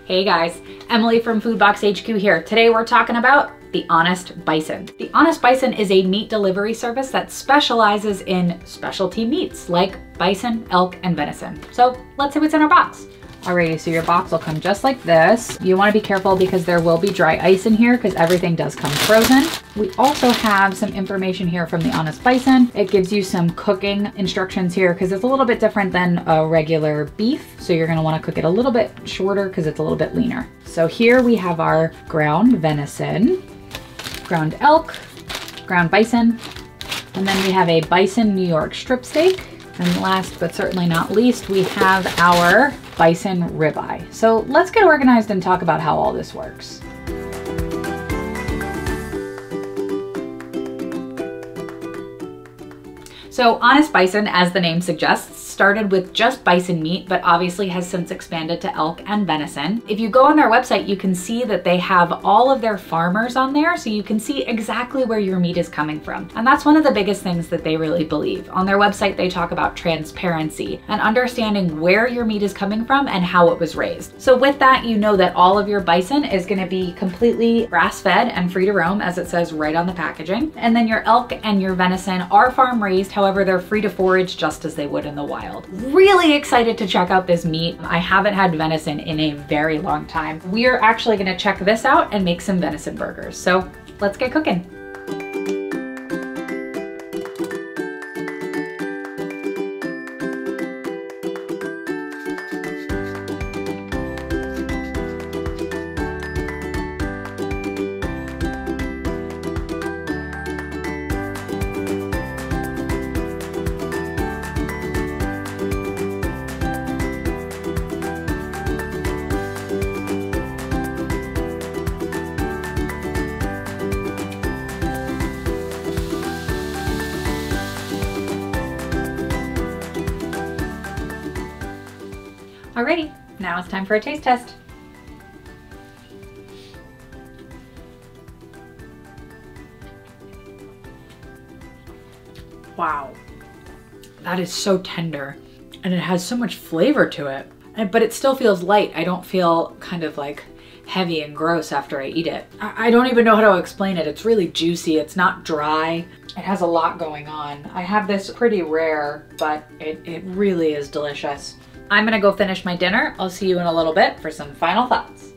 Hey guys, Emily from Foodbox HQ here. Today we're talking about the Honest Bison. The Honest Bison is a meat delivery service that specializes in specialty meats like bison, elk, and venison. So let's see what's in our box. Alrighty, so your box will come just like this. You want to be careful because there will be dry ice in here because everything does come frozen. We also have some information here from the Honest Bison. It gives you some cooking instructions here because it's a little bit different than a regular beef. So you're going to want to cook it a little bit shorter because it's a little bit leaner. So here we have our ground venison, ground elk, ground bison, and then we have a bison New York strip steak. And last but certainly not least, we have our bison ribeye. So let's get organized and talk about how all this works. So Honest Bison, as the name suggests, started with just bison meat, but obviously has since expanded to elk and venison. If you go on their website, you can see that they have all of their farmers on there, so you can see exactly where your meat is coming from. And that's one of the biggest things that they really believe. On their website, they talk about transparency and understanding where your meat is coming from and how it was raised. So with that, you know that all of your bison is gonna be completely grass-fed and free to roam, as it says right on the packaging. And then your elk and your venison are farm-raised, however, they're free to forage just as they would in the wild. Really excited to check out this meat. I haven't had venison in a very long time. We are actually gonna check this out and make some venison burgers. So let's get cooking. Alrighty, now it's time for a taste test. Wow, that is so tender and it has so much flavor to it, but it still feels light. I don't feel kind of like heavy and gross after I eat it. I don't even know how to explain it. It's really juicy, it's not dry. It has a lot going on. I have this pretty rare, but it really is delicious. I'm gonna go finish my dinner. I'll see you in a little bit for some final thoughts.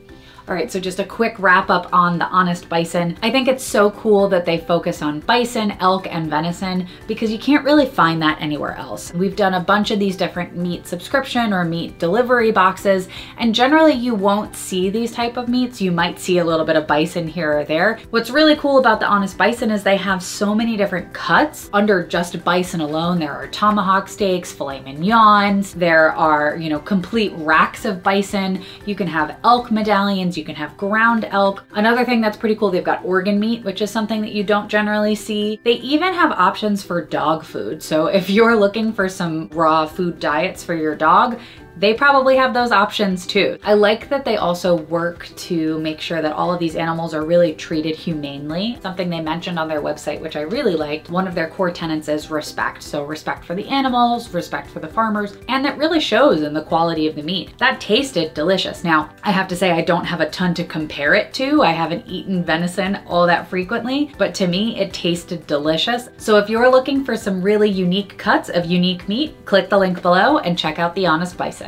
All right, so just a quick wrap up on the Honest Bison. I think it's so cool that they focus on bison, elk, and venison because you can't really find that anywhere else. We've done a bunch of these different meat subscription or meat delivery boxes, and generally you won't see these type of meats. You might see a little bit of bison here or there. What's really cool about the Honest Bison is they have so many different cuts under just bison alone. There are tomahawk steaks, filet mignons, there are, you know, complete racks of bison. You can have elk medallions, you can have ground elk. Another thing that's pretty cool, they've got organ meat, which is something that you don't generally see. They even have options for dog food. So if you're looking for some raw food diets for your dog, they probably have those options too. I like that they also work to make sure that all of these animals are really treated humanely. Something they mentioned on their website, which I really liked, one of their core tenets is respect. So respect for the animals, respect for the farmers, and that really shows in the quality of the meat. That tasted delicious. Now, I have to say I don't have a ton to compare it to. I haven't eaten venison all that frequently, but to me, it tasted delicious. So if you're looking for some really unique cuts of unique meat, click the link below and check out the Honest Bison.